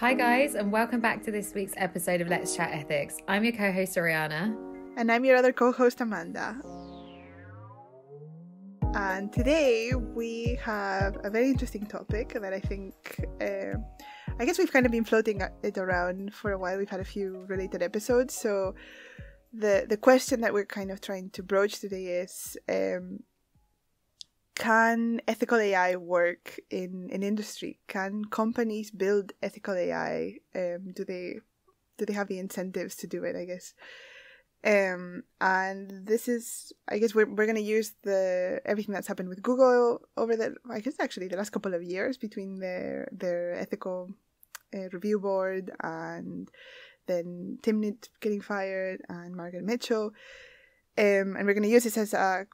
Hi guys, and welcome back to this week's episode of Let's Chat Ethics. I'm your co-host Ariana. And I'm your other co-host Amanda. And today we have a very interesting topic that I think, I guess we've kind of been floating it around for a while. We've had a few related episodes. So the question that we're kind of trying to broach today is, can ethical AI work in industry? Can companies build ethical AI? Do they have the incentives to do it, I guess? And this is, I guess we're going to use everything that's happened with Google over the last couple of years between their ethical review board and then Timnit getting fired and Margaret Mitchell. And we're going to use this as a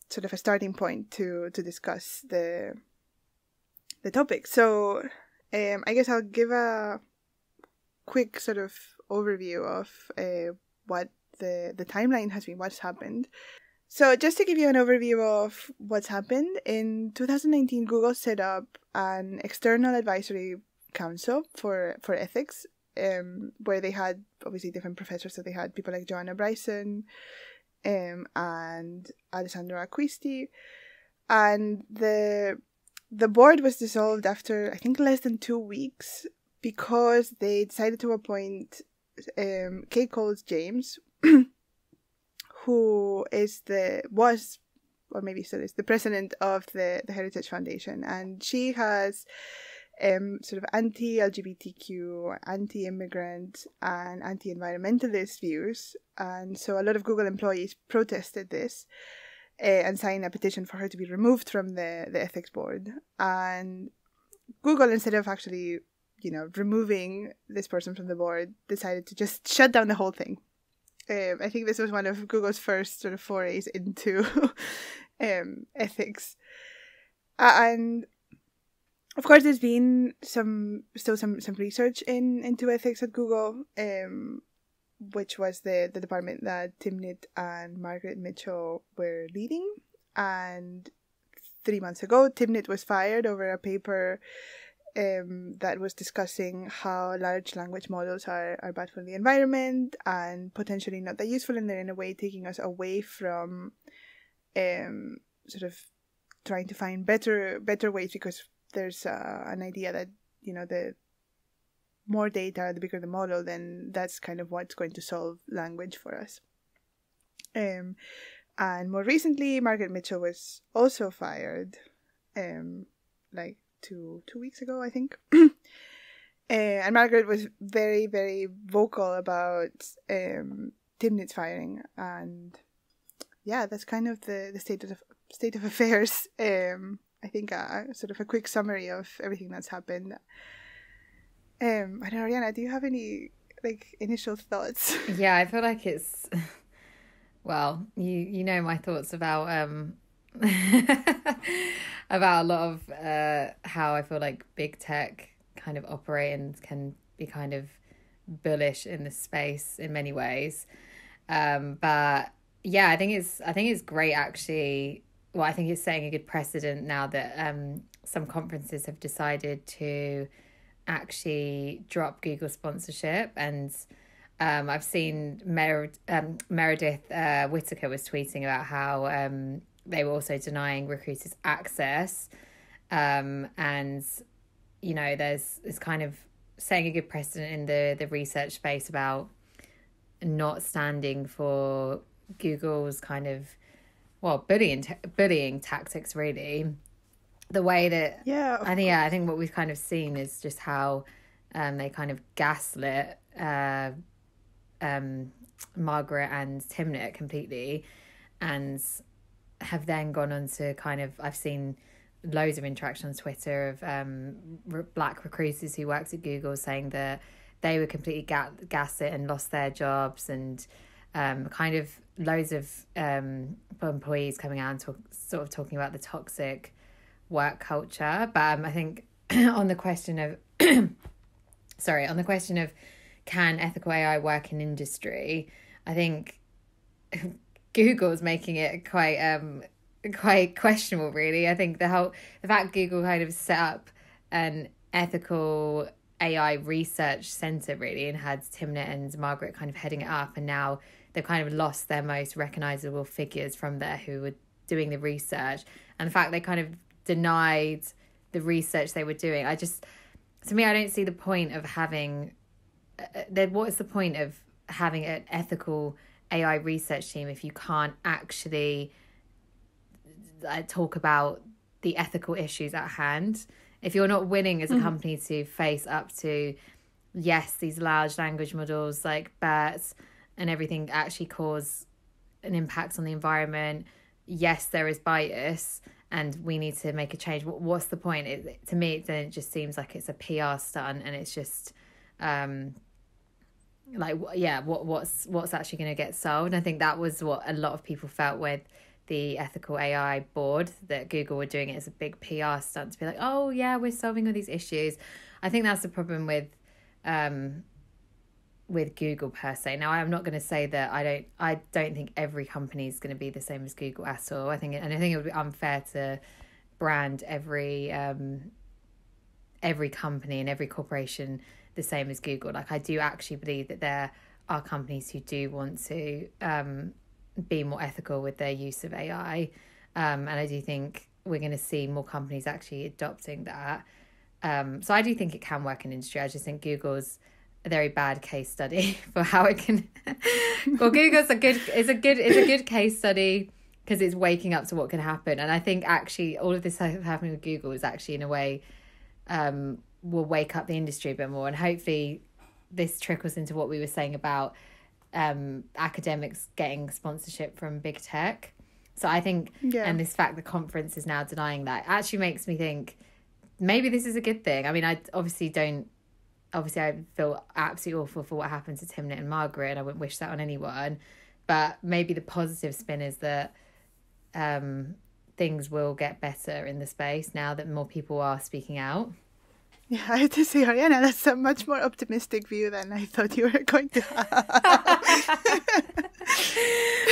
sort of a starting point to discuss the topic. So I guess I'll give a quick sort of overview of what the timeline has been, what's happened. So just to give you an overview of what's happened, in 2019 Google set up an external advisory council for ethics, where they had obviously different professors. So they had people like Joanna Bryson and Alessandro Acquisti, and the board was dissolved after I think less than 2 weeks because they decided to appoint Kate Coles James, who was or maybe still is the president of the Heritage Foundation, and she has sort of anti-LGBTQ, anti-immigrant, and anti-environmentalist views. And so a lot of Google employees protested this and signed a petition for her to be removed from the ethics board. And Google, instead of actually, removing this person from the board, decided to just shut down the whole thing. I think this was one of Google's first sort of forays into ethics. And of course, there's been some research into ethics at Google, which was the department that Timnit and Margaret Mitchell were leading. And 3 months ago, Timnit was fired over a paper that was discussing how large language models are bad for the environment and potentially not that useful, and they're in a way taking us away from sort of trying to find better ways, because there's an idea that, the more data, the bigger the model, then that's kind of what's going to solve language for us. And more recently, Margaret Mitchell was also fired, like two weeks ago, I think. And Margaret was very, very vocal about Timnit's firing, and yeah, that's kind of the state of affairs. I think sort of a quick summary of everything that's happened. I don't know, Ariana, do you have any initial thoughts? Yeah, I feel like it's, well, you know my thoughts about about a lot of how I feel like big tech kind of operate and can be kind of bullish in this space in many ways. But yeah, I think it's great actually. Well, I think it's setting a good precedent now that some conferences have decided to actually drop Google sponsorship. And I've seen Meredith Whittaker was tweeting about how they were also denying recruiters access. And, there's kind of setting a good precedent in the research space about not standing for Google's kind of, bullying tactics, really. The way that I think what we've kind of seen is just how they kind of gaslit Margaret and Timnit completely, and have then gone on to kind of, I've seen loads of interaction on Twitter of black recruiters who worked at Google saying that they were completely gaslit and lost their jobs, and kind of loads of employees coming out and sort of talking about the toxic work culture. But I think on the question of can ethical AI work in industry, I think Google's making it quite questionable, really. I think the fact Google kind of set up an ethical AI research center really, and had Timnit and Margaret kind of heading it up, and now they've kind of lost their most recognizable figures from there who were doing the research, and the fact they kind of denied the research they were doing. To me, I don't see the point of having what is the point of having an ethical AI research team if you can't actually talk about the ethical issues at hand? If you're not willing as a company to face up to, yes, these large language models like BERT and everything actually cause an impact on the environment, yes, there is bias and we need to make a change. What's the point? To me, then it just seems like it's a PR stunt, and it's just what's actually going to get solved. And I think that was what a lot of people felt with the ethical AI board, that Google were doing it as a big PR stunt to be like, oh yeah, we're solving all these issues. I think that's the problem with Google per se. Now, I'm not going to say that I don't think every company is going to be the same as Google at all. I think it would be unfair to brand every company and every corporation the same as Google. Like, I do actually believe that there are companies who do want to be more ethical with their use of AI, and I do think we're going to see more companies actually adopting that. So I do think it can work in industry. I just think Google's a very bad case study for how it can. Well, Google's a good case study because it's waking up to what can happen, and I think actually all of this happening with Google is actually in a way will wake up the industry a bit more, and hopefully this trickles into what we were saying about academics getting sponsorship from big tech. So I think, and this fact the conference is now denying that, actually makes me think maybe this is a good thing. I mean, I obviously feel absolutely awful for what happened to Timnit and Margaret, and I wouldn't wish that on anyone, but maybe the positive spin is that things will get better in the space now that more people are speaking out. Yeah, I have to say, Ariana, that's a much more optimistic view than I thought you were going to have.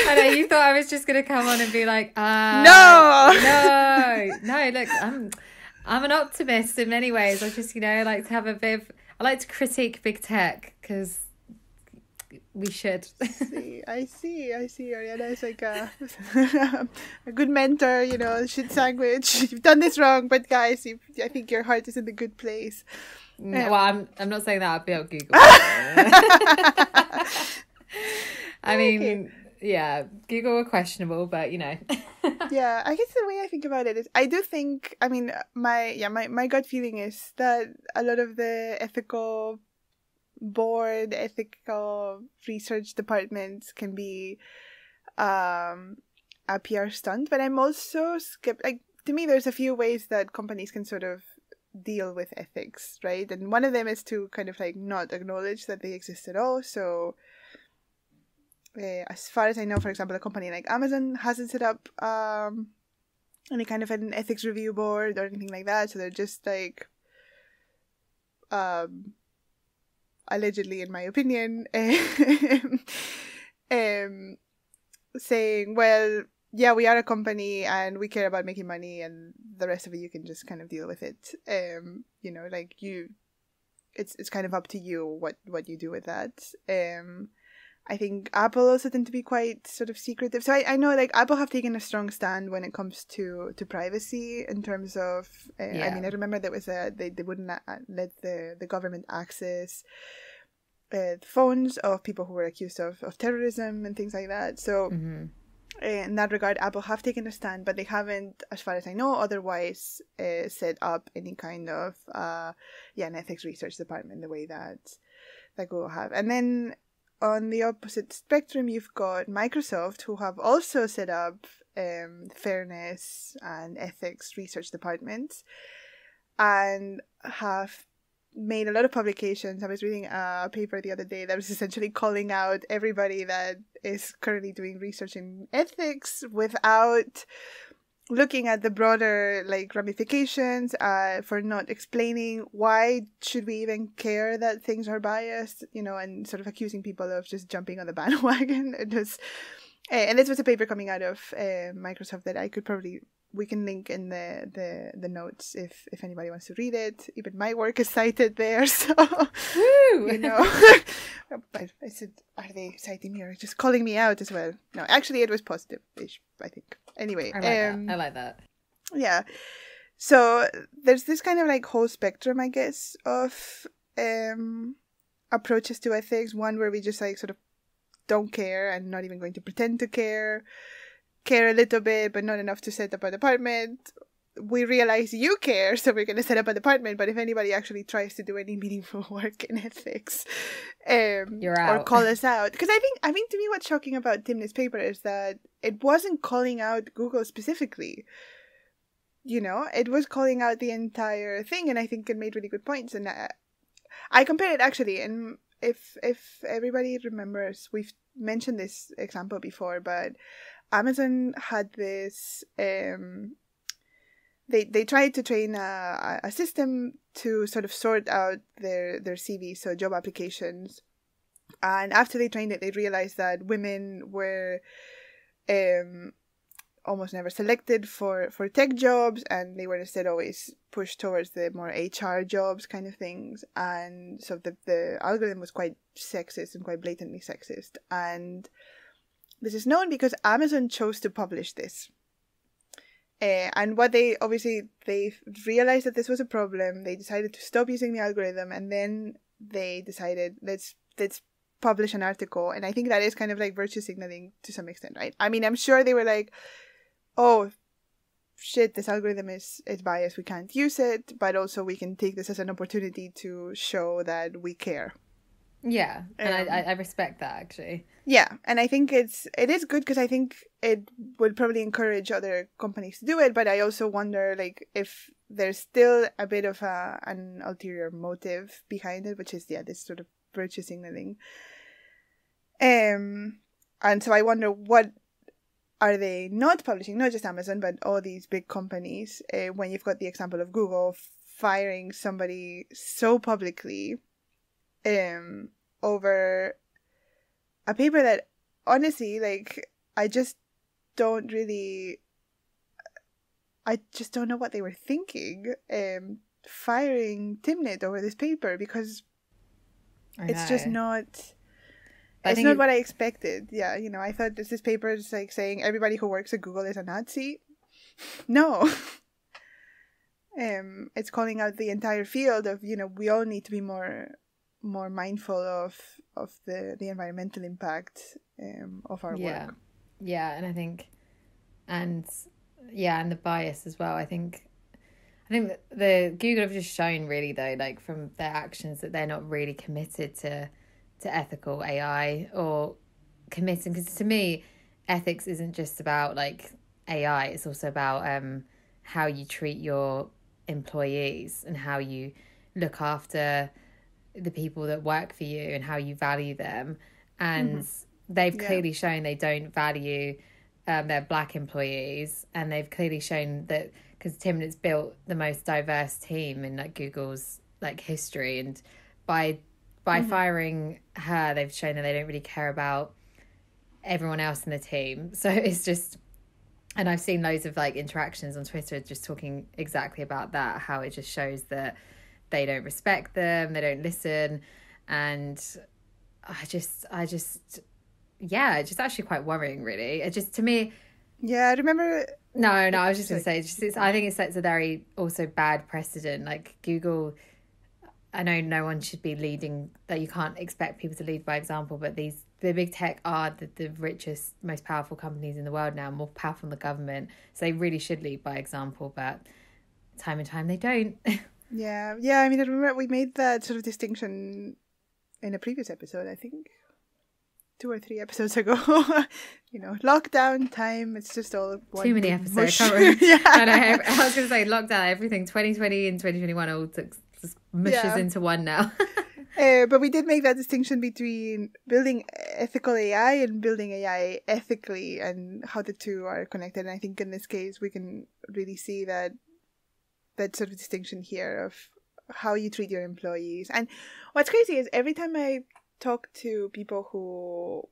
I know, you thought I was just going to come on and be like, no, look, I'm an optimist in many ways. I just, I like to have I like to critique big tech because we should. I see. Ariana is like a good mentor, shit sandwich. You've done this wrong, but guys, I think your heart is in the good place. Well, I'm not saying that. I'll be on Google. I mean, yeah, Google were questionable, but Yeah, I guess the way I think about it is, I do think, I mean, my gut feeling is that a lot of the ethical research departments can be a PR stunt, but I'm also skeptical. To me, there's a few ways that companies can sort of deal with ethics, right? And one of them is to kind of like not acknowledge that they exist at all. So as far as I know, for example, a company like Amazon hasn't set up any kind of an ethics review board or anything like that. So they're just like allegedly, in my opinion, saying, well, yeah, we are a company and we care about making money, and the rest of it you can just kind of deal with it. It's kind of up to you what you do with that. I think Apple also tend to be quite sort of secretive. So I know like Apple have taken a strong stand when it comes to privacy in terms of, I mean, I remember there was they wouldn't let the government access phones of people who were accused of terrorism and things like that. So in that regard, Apple have taken a stand, but they haven't, as far as I know, otherwise set up any kind of an ethics research department the way that Google have. And then on the opposite spectrum, you've got Microsoft, who have also set up fairness and ethics research departments and have made a lot of publications. I was reading a paper the other day that was essentially calling out everybody that is currently doing research in ethics without looking at the broader ramifications, for not explaining why should we even care that things are biased, and sort of accusing people of just jumping on the bandwagon. And this was a paper coming out of Microsoft that we can link in the notes if anybody wants to read it. Even my work is cited there, so Woo! you know. But I said, are they citing me or just calling me out as well? No, actually, it was positive-ish, I think. Anyway, I like that. Yeah. So there's this kind of like whole spectrum, I guess, of approaches to ethics. One where we just like sort of don't care and not even going to pretend to care a little bit, but not enough to set up a department. We realize you care, so we're going to set up a department. But if anybody actually tries to do any meaningful work in ethics, you're out, or call us out, because I think to me what's shocking about Timnit's paper is that it wasn't calling out Google specifically. You know, it was calling out the entire thing, and I think it made really good points. And I compared it actually, and if everybody remembers, we've mentioned this example before, but Amazon had this. They tried to train a system to sort of sort out their CV, so job applications, and after they trained it, they realized that women were almost never selected for tech jobs, and they were instead always pushed towards the more HR jobs kind of things. And so the algorithm was quite sexist and quite blatantly sexist. And this is known because Amazon chose to publish this. And what they realized that this was a problem. They decided to stop using the algorithm, and then they decided let's publish an article. And I think that is kind of like virtue signaling to some extent, right? I mean, I'm sure they were like, oh shit, this algorithm is biased, we can't use it, but also we can take this as an opportunity to show that we care. Yeah, and I respect that, actually. Yeah, and I think it is good, because I think it would probably encourage other companies to do it, but I also wonder like if there's still a bit of an ulterior motive behind it, which is this sort of virtue signaling. And so I wonder, what are they not publishing? Not just Amazon, but all these big companies, when you've got the example of Google firing somebody so publicly over a paper that honestly, like, I just don't know what they were thinking, firing Timnit over this paper, because it's just not... It's not what I expected. Yeah, you know, I thought this paper is like saying everybody who works at Google is a Nazi. No. It's calling out the entire field of, you know, we all need to be more mindful of the environmental impact of our work. Yeah, and I think, and the bias as well. I think that the Google have just shown really, though, like from their actions, that they're not really committed to ethical AI, or committing, because to me ethics isn't just about like AI, it's also about how you treat your employees and how you look after the people that work for you and how you value them. And they've clearly shown they don't value their Black employees, and they've clearly shown that, because Timnit's built the most diverse team in like Google's like history, and by firing her, they've shown that they don't really care about everyone else in the team. So it's just, and I've seen loads of like interactions on Twitter just talking exactly about that, how it just shows that they don't respect them, they don't listen. And I just it's just actually quite worrying, really. It just, to me... Yeah, I remember... No, I was just going to say, I think it sets a very also bad precedent. Like Google... I know no one should be leading, that you can't expect people to lead by example, but the big tech are the richest, most powerful companies in the world now, more powerful than the government. So they really should lead by example, but time and time they don't. Yeah. I mean, I remember we made that sort of distinction in a previous episode, I think 2 or 3 episodes ago. You know, lockdown time, it's just all one. Too many episodes. Yeah. I was going to say lockdown, everything 2020 and 2021 all just mushes into one now. But we did make that distinction between building ethical AI and building AI ethically, and how the two are connected. And I think in this case we can really see that sort of distinction here of how you treat your employees. And what's crazy is every time I talk to people who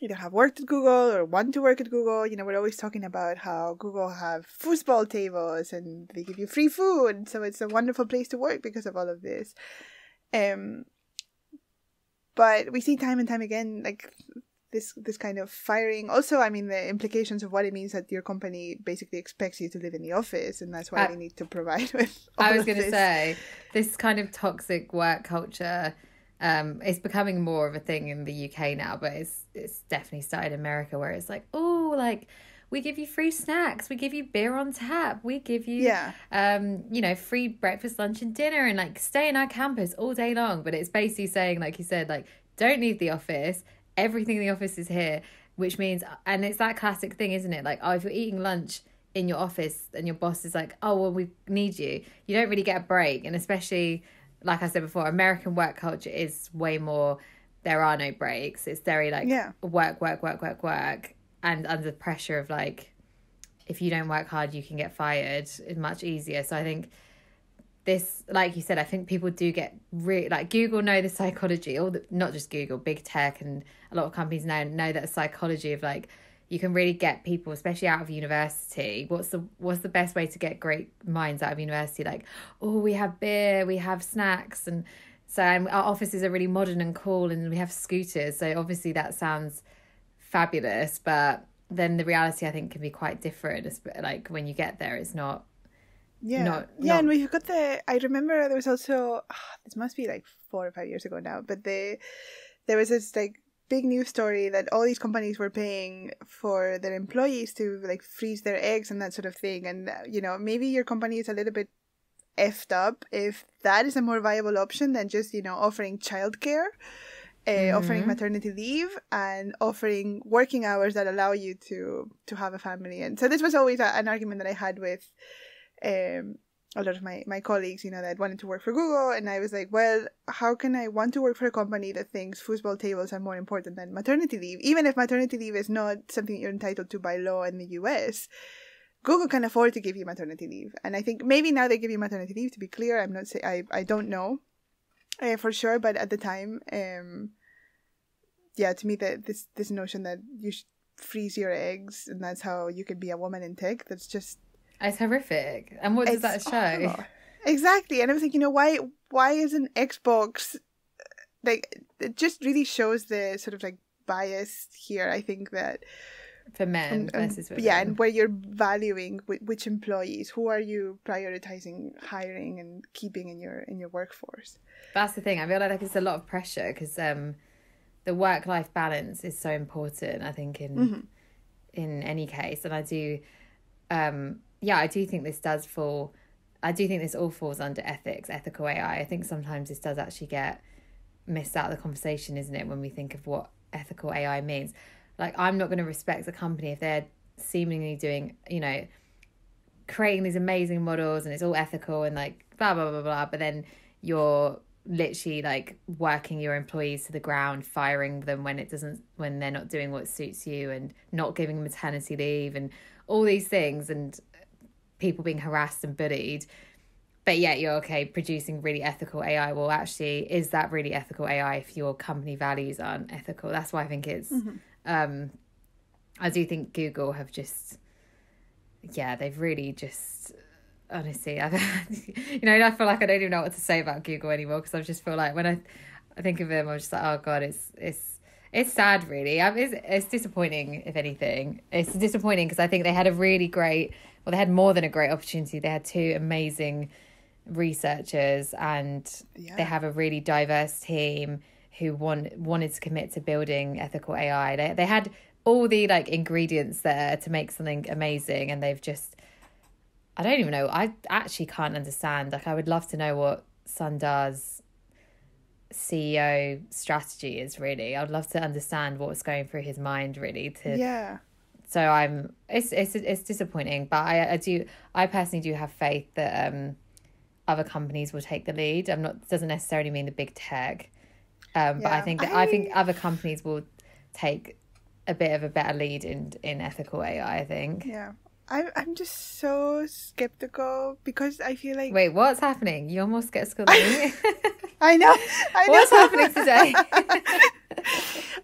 either have worked at Google or want to work at Google. You know, we're always talking about how Google have foosball tables and they give you free food. So it's a wonderful place to work because of all of this. But we see time and time again, like this kind of firing. Also, I mean, the implications of what it means that your company basically expects you to live in the office, and that's why they need to provide with all I was going to say, this kind of toxic work culture is becoming more of a thing in the UK now, but it's definitely started in America, where it's like, oh, like, we give you free snacks, we give you beer on tap, we give you you know, free breakfast, lunch and dinner, and like stay in our campus all day long. But it's basically saying, like you said, like, don't leave the office, everything in the office is here, which means, and it's that classic thing, isn't it? Like, oh, if you're eating lunch in your office and your boss is like, oh, well, we need you, you don't really get a break. And especially, like I said before, American work culture is way more, there are no breaks. It's very like work. And under the pressure of like, if you don't work hard, you can get fired. It's much easier. So I think this, like you said, I think people do get really, like, Google know the psychology, not just Google, big tech and a lot of companies now know that psychology of like, you can really get people, especially out of university. What's the best way to get great minds out of university? Like, oh, we have beer, we have snacks, and so our offices are really modern and cool, and we have scooters. So obviously that sounds fabulous, but then the reality, I think, can be quite different. Like, when you get there, it's not. And we've got I remember there was also, this must be like 4 or 5 years ago now, but there was this like big news story that all these companies were paying for their employees to like freeze their eggs and that sort of thing. And you know, maybe your company is a little bit effed up if that is a more viable option than just, you know, offering childcare, offering maternity leave, and offering working hours that allow you to have a family. And so this was always an argument that I had with a lot of my colleagues, you know, that wanted to work for Google. And I was like, well, how can I want to work for a company that thinks foosball tables are more important than maternity leave? Even if maternity leave is not something you're entitled to by law in the US, Google can afford to give you maternity leave. And I think maybe now they give you maternity leave, to be clear. I'm not saying, I don't know for sure, but at the time, to me, this notion that you should freeze your eggs and that's how you could be a woman in tech, that's just... It's horrific. And what does that show? Exactly. And I was like, you know, why isn't Xbox, like, it just really shows the sort of like bias here, I think, that for men versus women. Yeah, and where you're valuing which employees, who are you prioritizing hiring and keeping in your workforce. That's the thing. I feel like it's a lot of pressure because the work-life balance is so important, I think, in any case. And I do think this does fall. I do think this all falls under ethical AI. I think sometimes this does actually get missed out of the conversation, isn't it, when we think of what ethical AI means. Like, I'm not going to respect a company if they're seemingly doing, you know, creating these amazing models and it's all ethical and like blah, blah, blah, blah. But then you're literally like working your employees to the ground, firing them when they're not doing what suits you, and not giving maternity leave and all these things, and people being harassed and bullied. But yet you're producing really ethical AI. Well, actually, is that really ethical AI if your company values aren't ethical? That's why I think it's I do think Google have just they've really just, honestly, I feel like I don't even know what to say about Google anymore, because I just feel like when I think of them, I'm just like, oh god, it's sad, really. It's disappointing, if anything. It's disappointing because I think they had they had more than a great opportunity. They had 2 amazing researchers, and they have a really diverse team who wanted to commit to building ethical AI. They had all the like ingredients there to make something amazing, and they've just, I don't even know. I actually can't understand. Like, I would love to know what Sundar's CEO strategy is, really. I'd love to understand what's going through his mind, really. So it's disappointing, but I personally do have faith that other companies will take the lead. Doesn't necessarily mean the big tech, but I think other companies will take a bit of a better lead in ethical AI, I think. Yeah. I'm just so skeptical because I feel like... Wait, what's happening? You're more skeptical than me? I know. What's happening today?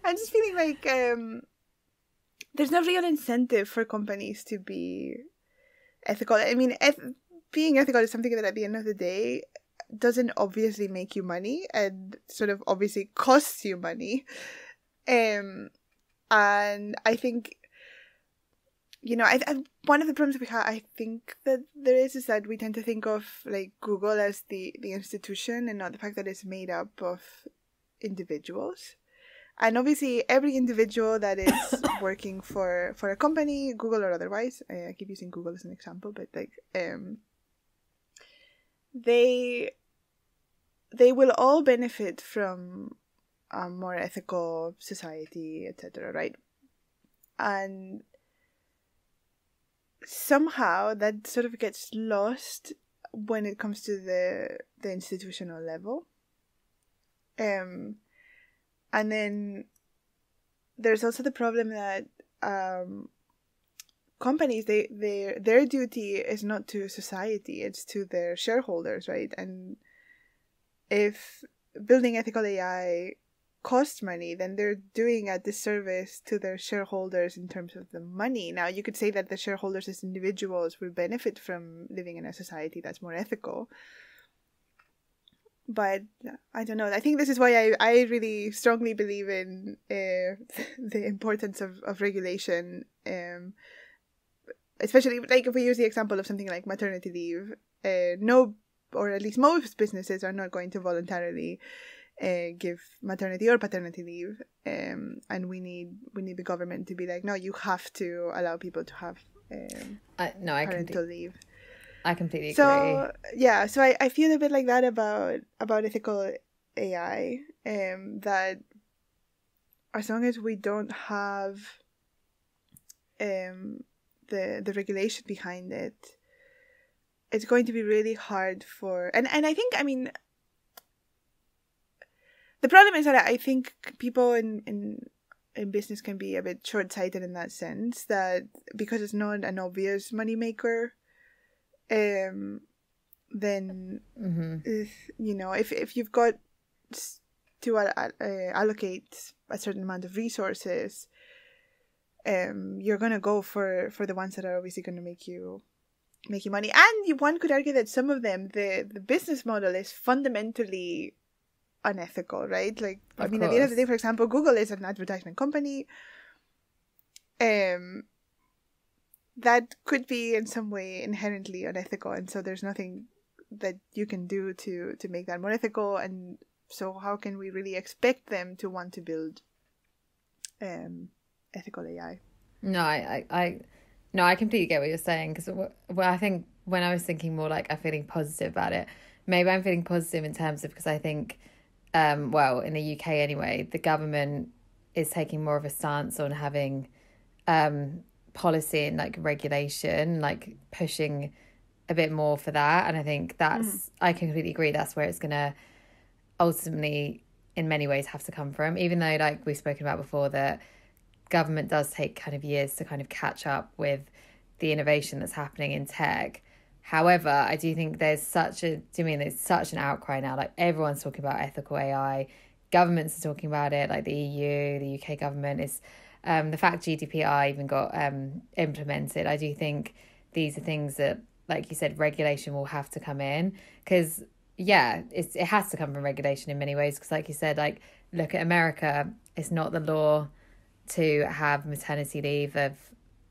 I'm just feeling like there's no real incentive for companies to be ethical. I mean, being ethical is something that at the end of the day doesn't obviously make you money and sort of obviously costs you money. And I think, you know, I one of the problems I think that there is that we tend to think of like Google as the institution and not the fact that it's made up of individuals. And obviously every individual that is working for a company, Google or otherwise, I keep using Google as an example, but like they will all benefit from a more ethical society, etc., right? And somehow that sort of gets lost when it comes to the institutional level. And then there's also the problem that companies, their duty is not to society, it's to their shareholders, right? And if building ethical AI costs money, then they're doing a disservice to their shareholders in terms of the money. Now, you could say that the shareholders as individuals will benefit from living in a society that's more ethical. But I don't know. I think this is why I really strongly believe in the importance of regulation, especially like if we use the example of something like maternity leave. No, or at least most businesses are not going to voluntarily give maternity or paternity leave, and we need the government to be like, no, you have to allow people to have parental leave. I completely agree. So yeah, so I feel a bit like that about ethical AI, that as long as we don't have the regulation behind it, it's going to be really hard for and I think, I mean, the problem is that I think people in business can be a bit short-sighted in that sense, that because it's not an obvious moneymaker, then you know, if you've got to allocate a certain amount of resources, you're gonna go for the ones that are obviously gonna make you money. And one could argue that some of them, the business model is fundamentally unethical, right? Like, I mean, at the end of the day, for example, Google is an advertisement company. That could be in some way inherently unethical, and so there's nothing that you can do to make that more ethical. And so how can we really expect them to want to build ethical AI? No, I completely get what you're saying, because I think when I was thinking more like I'm feeling positive about it, maybe I'm feeling positive in terms of, because I think in the UK anyway, the government is taking more of a stance on having policy and like regulation, like pushing a bit more for that. And I think that's I completely agree, that's where it's gonna ultimately in many ways have to come from, even though, like we've spoken about before, that government does take kind of years to kind of catch up with the innovation that's happening in tech. However, I do think there's such an outcry now. Like, everyone's talking about ethical AI, governments are talking about it, like the EU, the UK government is. The fact GDPR even got implemented, I do think these are things that, like you said, regulation will have to come in, because it has to come from regulation in many ways, because like you said, like look at America, it's not the law to have maternity leave of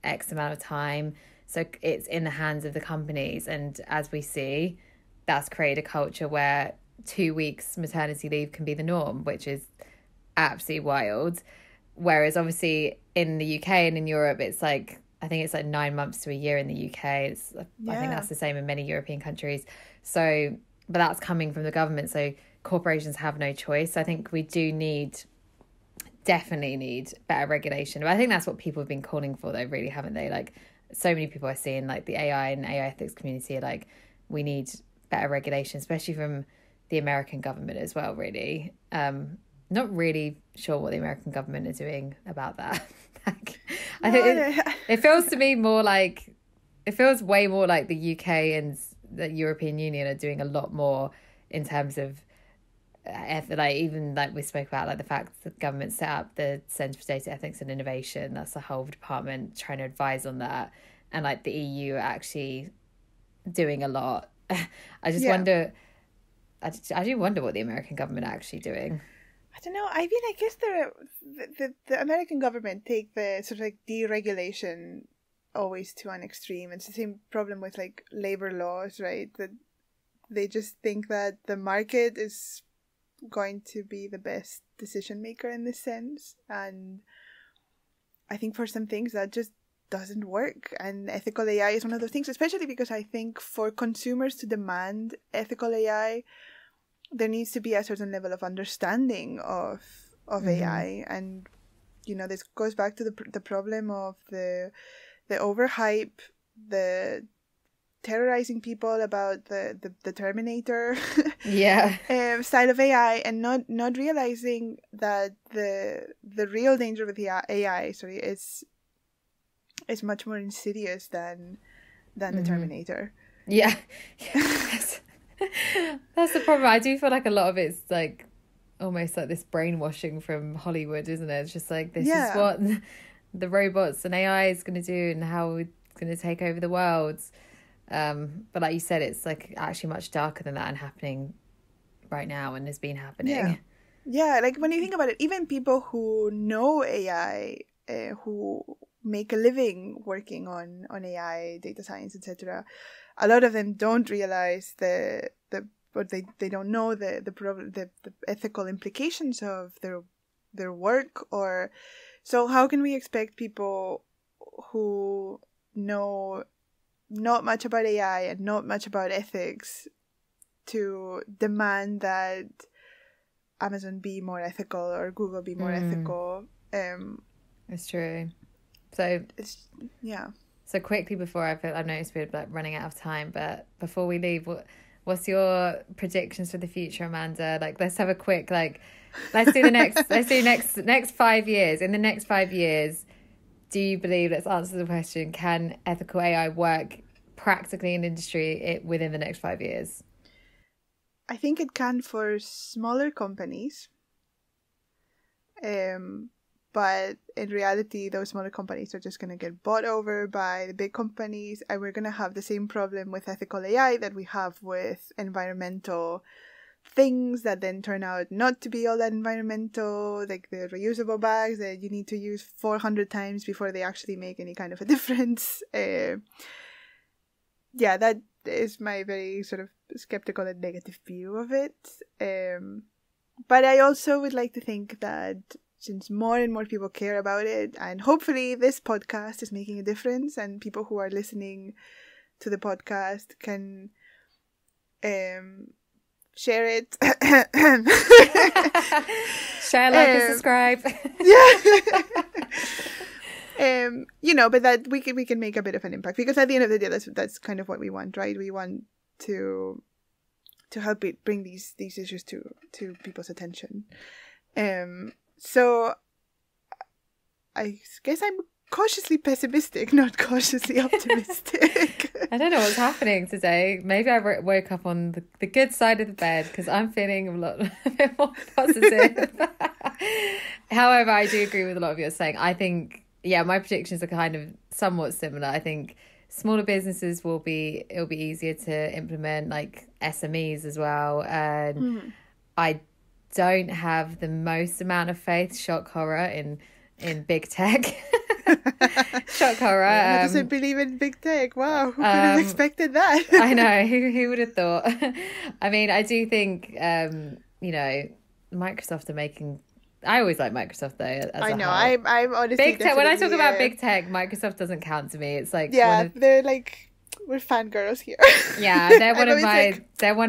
X amount of time, so it's in the hands of the companies, and as we see, that's created a culture where 2 weeks maternity leave can be the norm, which is absolutely wild. Whereas obviously in the UK and in Europe, it's like, I think it's like 9 months to a year in the UK. I think that's the same in many European countries. So, but that's coming from the government. So corporations have no choice. I think we definitely need better regulation. But I think that's what people have been calling for though, really, haven't they? Like, so many people are seeing, like the AI and AI ethics community are like, we need better regulation, especially from the American government as well, really. Not really sure what the American government is doing about that. I think it feels to me more like, it feels way more like the UK and the European Union are doing a lot more in terms of like even like we spoke about, like the fact that the government set up the Centre for Data Ethics and Innovation, that's the whole department trying to advise on that, and like the EU are actually doing a lot. I just wonder, I do wonder what the American government are actually doing. I don't know. I mean, I guess the American government take the sort of like deregulation always to an extreme. It's the same problem with like labor laws, right? That they just think that the market is going to be the best decision maker in this sense, and I think for some things that just doesn't work, and ethical AI is one of those things, especially because I think for consumers to demand ethical AI, there needs to be a certain level of understanding of AI, and you know, this goes back to the problem of the overhype, the terrorizing people about the Terminator style of AI, and not realizing that the real danger with the AI is much more insidious than the Terminator. Yeah. That's the problem. I do feel like a lot of it's like almost like this brainwashing from Hollywood, isn't it? It's just like, this is what the robots and AI is going to do and how it's going to take over the world. But like you said, it's like actually much darker than that and happening right now and has been happening. Yeah, like when you think about it, even people who know AI, who make a living working on AI, data science, etc., a lot of them don't realize they don't know the ethical implications of their work. Or so how can we expect people who know not much about AI and not much about ethics to demand that Amazon be more ethical or Google be more ethical? It's true. So yeah. So quickly before I've noticed we're like running out of time, but before we leave, what's your predictions for the future, Amanda? Like, let's have a quick let's do next 5 years. In the next 5 years, do you believe, let's answer the question, can ethical AI work practically in industry within the next 5 years? I think it can for smaller companies. But in reality, those smaller companies are just going to get bought over by the big companies, and we're going to have the same problem with ethical AI that we have with environmental things that then turn out not to be all that environmental, like the reusable bags that you need to use 400 times before they actually make any kind of a difference. That is my very sort of skeptical and negative view of it. But I also would like to think that since more and more people care about it, and hopefully this podcast is making a difference, and people who are listening to the podcast can share it. Share, like, and subscribe. But that we can make a bit of an impact, because at the end of the day, that's kind of what we want, right? We want to help it bring these issues to people's attention. So I guess I'm cautiously pessimistic, not cautiously optimistic. I don't know what's happening today. Maybe I woke up on the good side of the bed, because I'm feeling a bit more positive. However, I do agree with a lot of what you're saying. I think, my predictions are kind of somewhat similar. I think smaller businesses it'll be easier to implement, like SMEs as well. And I don't have the most amount of faith, shock horror, in big tech. Shock horror. Who doesn't believe in big tech? Wow, who could have expected that? I know, who would have thought? I mean, I do think Microsoft are making, I always like Microsoft though. I'm honestly big tech. When I talk about big tech, Microsoft doesn't count to me. It's like, they're like, we're fangirls here. Yeah, they're one of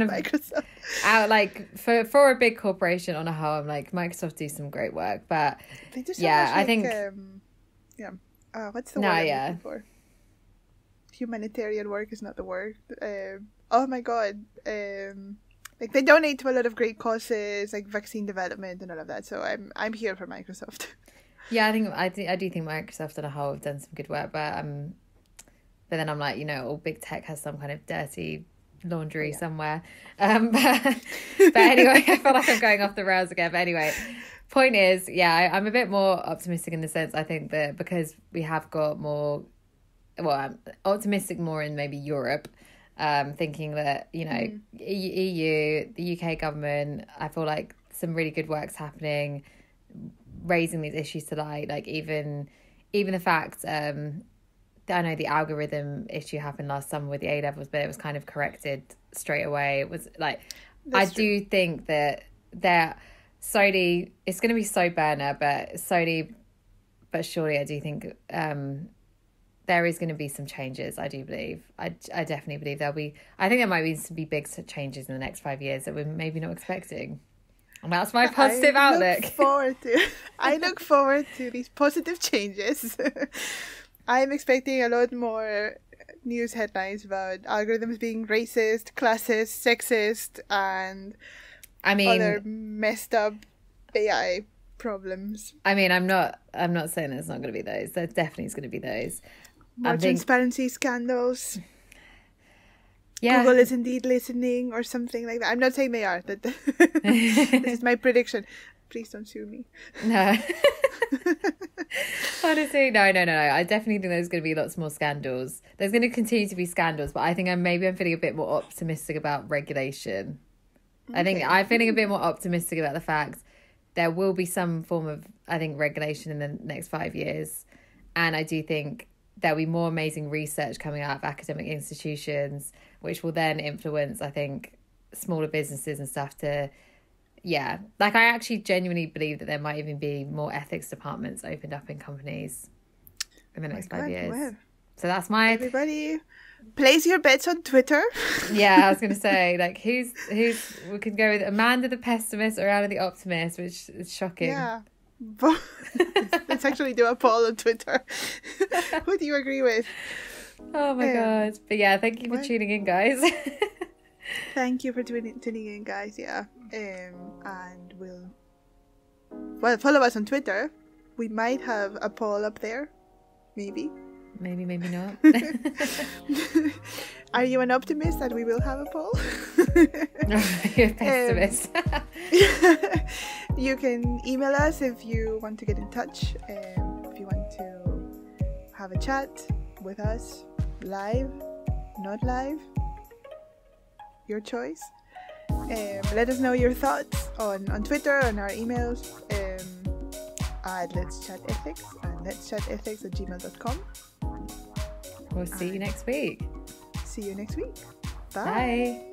Microsoft. Out, like, for a big corporation on a whole, I'm like, Microsoft do some great work, but they do so much, I think what's the word I'm looking for? Humanitarian work is not the word. Oh my god. Like, they donate to a lot of great causes, like vaccine development and all of that. So I'm here for Microsoft. Yeah, I do think Microsoft on a whole have done some good work, but then I'm like, all big tech has some kind of dirty laundry somewhere. But anyway, I feel like I'm going off the rails again. But anyway, point is, I'm a bit more optimistic in the sense, I think that because we have got more, well, I'm optimistic more in maybe Europe, thinking that, you know, EU, the UK government, I feel like some really good work's happening, raising these issues to light, like even the fact, I know the algorithm issue happened last summer with the A-levels, but it was kind of corrected straight away. It was like, That's true. Do think that they're slowly, it's going to be slow burner, but slowly but surely I do think there is going to be some changes. I do believe. I definitely believe there'll be, I think there might be some big changes in the next 5 years that we're maybe not expecting. And that's my positive outlook. I look forward to these positive changes. I'm expecting a lot more news headlines about algorithms being racist, classist, sexist, and other messed up AI problems. I mean, I'm not saying there's not going to be those. There definitely is going to be those. More transparency scandals. Yeah. Google is indeed listening or something like that. I'm not saying they are. This is my prediction. Please don't sue me. No. Honestly, no. I definitely think there's going to be lots more scandals. There's going to continue to be scandals, but I think I'm feeling a bit more optimistic about regulation. Okay. I think I'm feeling a bit more optimistic about the fact there will be some form of, I think, regulation in the next 5 years. And I do think there'll be more amazing research coming out of academic institutions, which will then influence, I think, smaller businesses and stuff to... Yeah, like I actually genuinely believe that there might even be more ethics departments opened up in companies in the next 5 years. Well, so that's my... Everybody, place your bets on Twitter. Yeah, I was going to say, like, who's we can go with Amanda the pessimist or Anna the optimist, which is shocking. Yeah. Let's actually do a poll on Twitter. Who do you agree with? Oh my God. But yeah, thank you for tuning in, guys. Thank you for tuning in, guys. Yeah. And follow us on Twitter. We might have a poll up there. Maybe not. Are you an optimist that we will have a poll? You're a pessimist. You can email us if you want to get in touch, if you want to have a chat with us, live, not live, your choice. Let us know your thoughts on Twitter, on our emails, at Let's Chat Ethics and letschatethics@gmail.com. We'll see you next week. See you next week. Bye.